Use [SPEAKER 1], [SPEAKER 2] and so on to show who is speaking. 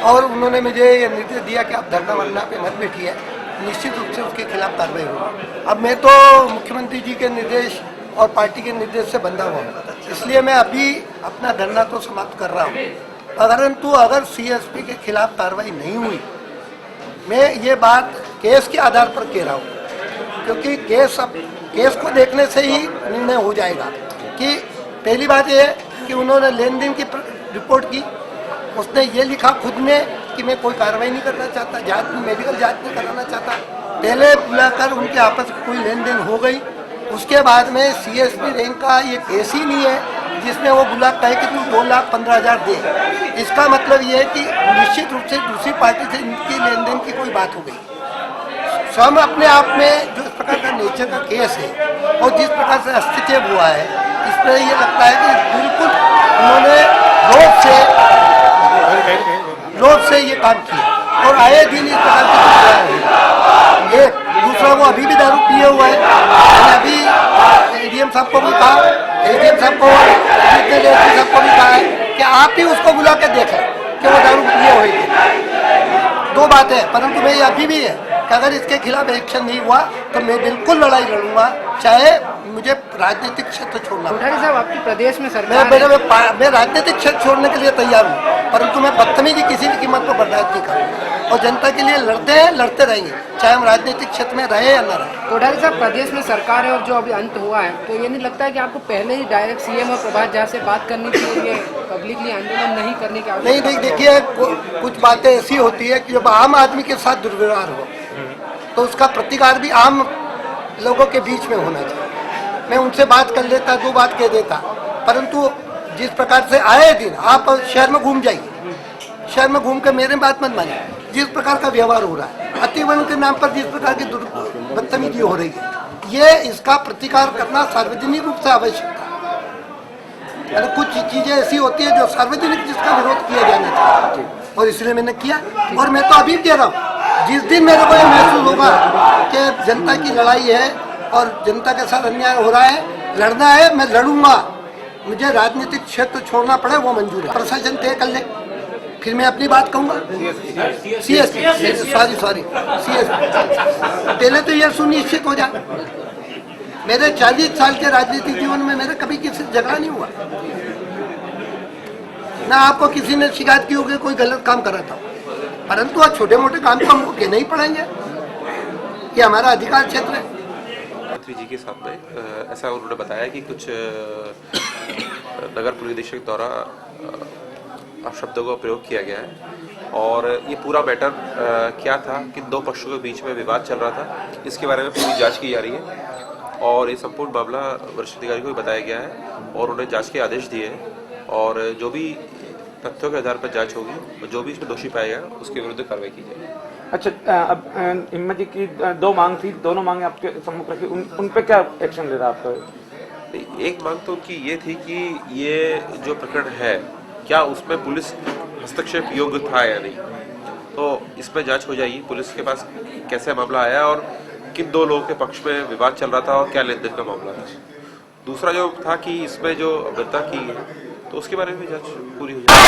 [SPEAKER 1] और उन्होंने मुझे ये निर्देश दिया कि आप धरना वरना पे मत बैठिए, निश्चित रूप से उसके खिलाफ कार्रवाई होगी। अब मैं तो मुख्यमंत्री जी के निर्देश और पार्टी के निर्देश से बंधा हुआ हूँ, इसलिए मैं अभी अपना धरना तो समाप्त कर रहा हूँ। परंतु अगर सीएसपी के खिलाफ कार्रवाई नहीं हुई, मैं ये बात केस के आधार पर कह रहा हूँ, क्योंकि केस को देखने से ही निर्णय हो जाएगा कि पहली बात यह है कि उन्होंने लेन देन की रिपोर्ट की, उसने ये लिखा खुद ने कि मैं कोई कार्रवाई नहीं करना चाहता, जांच मेडिकल जांच नहीं कराना चाहता। पहले बुलाकर उनके आपस में कोई लेन देन हो गई, उसके बाद में सीएसपी रैंक का ये केस ही नहीं है जिसमें वो बुला कहे कि तुम 2,15,000 दे। इसका मतलब ये है कि निश्चित रूप से दूसरी पार्टी से इनकी लेन देन की कोई बात हो गई। स्वयं अपने आप में जो इस प्रकार का नेचर का केस है और जिस प्रकार से हस्तक्षेप हुआ है, इस पर ये लगता है कि बिल्कुल उन्होंने लोभ से ये काम किया और आए दिन इस प्रकार की एक दूसरा वो अभी भी दारू पिए हुआ है। मैंने अभी एडीएम साहब को भी कहा, एडीएम साहब को साहब को भी कहा है कि आप ही उसको बुला के देखें कि वो दारू पिए हुए थे। दो बातें, परंतु मैं ये अभी भी है कि अगर इसके खिलाफ एक्शन नहीं हुआ तो मैं बिल्कुल लड़ाई लड़ूंगा, चाहे मुझे राजनीतिक क्षेत्र छोड़ना।
[SPEAKER 2] कोठारी साहब, आपकी प्रदेश में सरकार
[SPEAKER 1] मैं राजनीतिक क्षेत्र छोड़ने के लिए तैयार हूँ, परंतु मैं बदतमीजी किसी भी कीमत पर बर्दाश्त नहीं करूँगा और जनता के लिए लड़ते हैं, लड़ते रहेंगे, चाहे हम राजनीतिक क्षेत्र में रहे या न रहे।
[SPEAKER 2] कोठारी साहब, प्रदेश में सरकार है और जो अभी अंत हुआ है, तो ये नहीं लगता है कि आपको पहले ही डायरेक्ट सीएम और प्रभात झा से बात करनी चाहिए, पब्लिकली आंदोलन नहीं करने की आवश्यकता?
[SPEAKER 1] नहीं, देखिए कुछ बातें ऐसी होती है कि जब आम आदमी के साथ दुर्व्यवहार हो तो उसका प्रतिकार भी आम लोगों के बीच में होना चाहिए। मैं उनसे बात कर लेता, दो बात कह देता, परंतु जिस प्रकार से आए दिन आप शहर में घूम जाइए, शहर में घूम कर मेरे बात मत मानिए, जिस प्रकार का व्यवहार हो रहा है, अतिवन के नाम पर जिस प्रकार की बदतमीजी हो रही है, ये इसका प्रतिकार करना सार्वजनिक रूप से आवश्यक है। कुछ चीजें ऐसी होती है जो सार्वजनिक जिसका विरोध किया जाना चाहिए और इसलिए मैंने किया। और मैं तो अभी कह रहा हूँ, जिस दिन मेरे को ये महसूस होगा कि जनता की लड़ाई है और जनता के साथ अन्याय हो रहा है, लड़ना है, मैं लड़ूंगा। मुझे राजनीतिक क्षेत्र छोड़ना पड़े वो मंजूर है, प्रशासन तय कर ले, फिर मैं अपनी बात कहूँगा। सीएसपी सॉरी सीएसपी पहले तो यह सुनिश्चित हो जाए। मेरे 40 साल के राजनीतिक जीवन में मेरे कभी किसी से झगड़ा नहीं हुआ, ना आपको किसी ने शिकायत की होगी कोई गलत काम करा था, परंतु आज छोटे मोटे काम को हमको कहना ही पड़ेंगे, ये हमारा अधिकार क्षेत्र है।
[SPEAKER 3] मंत्री जी के सामने ऐसा उन्होंने बताया कि कुछ नगर परिवेक्षक द्वारा शब्दों का प्रयोग किया गया है और ये पूरा मैटर क्या था कि दो पक्षों के बीच में विवाद चल रहा था, इसके बारे में पूरी जांच की जा रही है और ये संपूर्ण मामला वरिष्ठ अधिकारी को भी बताया गया है और उन्हें जांच के आदेश दिए हैं और जो भी तथ्यों के आधार पर जांच होगी और जो भी इसमें दोषी पाएगा उसके विरुद्ध कार्रवाई की जाएगी।
[SPEAKER 4] अच्छा, अब हिम्मत जी की दो मांग थी, दोनों मांगे आपके सम्मुख रखी, उन पे क्या एक्शन ले रहा है आपका?
[SPEAKER 3] एक मांग तो उनकी ये थी कि ये जो प्रकरण है क्या उसमें पुलिस हस्तक्षेप योग्य था या नहीं, तो इसमें जांच हो जाएगी पुलिस के पास कैसे मामला आया और किन दो लोगों के पक्ष में विवाद चल रहा था और क्या लेन देन का मामला था। दूसरा जो था कि इसमें जो अभद्रता की है तो उसके बारे में भी जांच पूरी हो जाएगी।